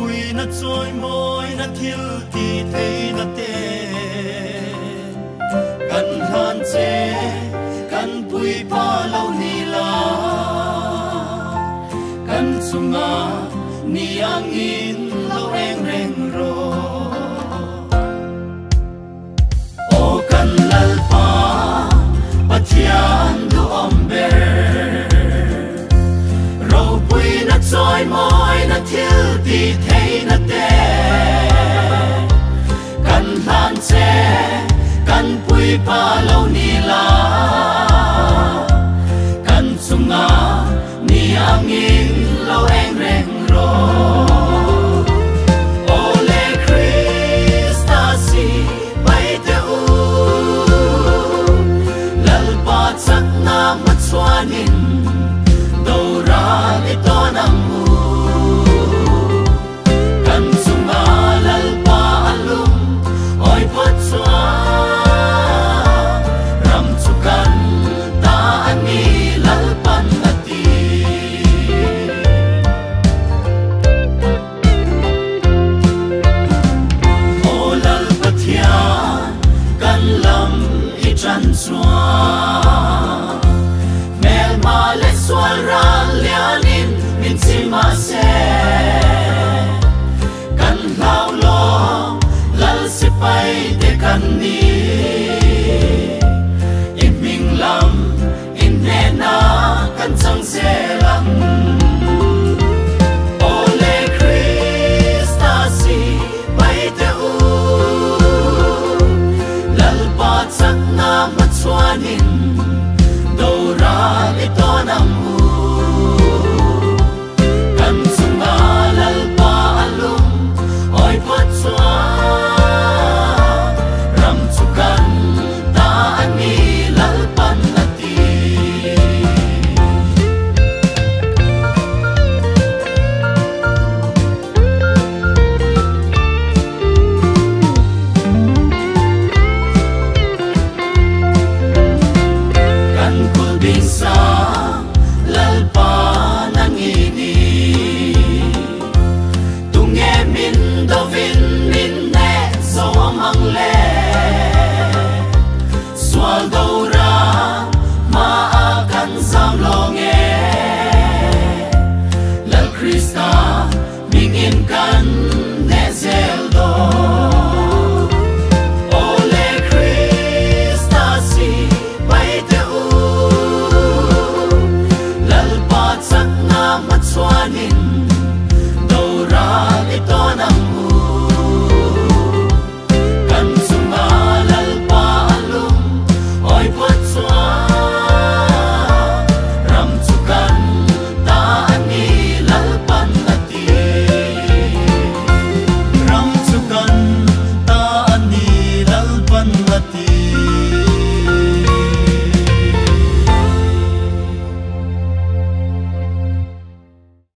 pui na trôi môi na thiếu thì thấy na tê cần han chế cần pui pa lâu ni la cần sunga ni angin lâu reng reng ro o cần lal pa patian du omber ro pui na trôi môi na thiếu thì thấy na tê cần han chế cần pui pa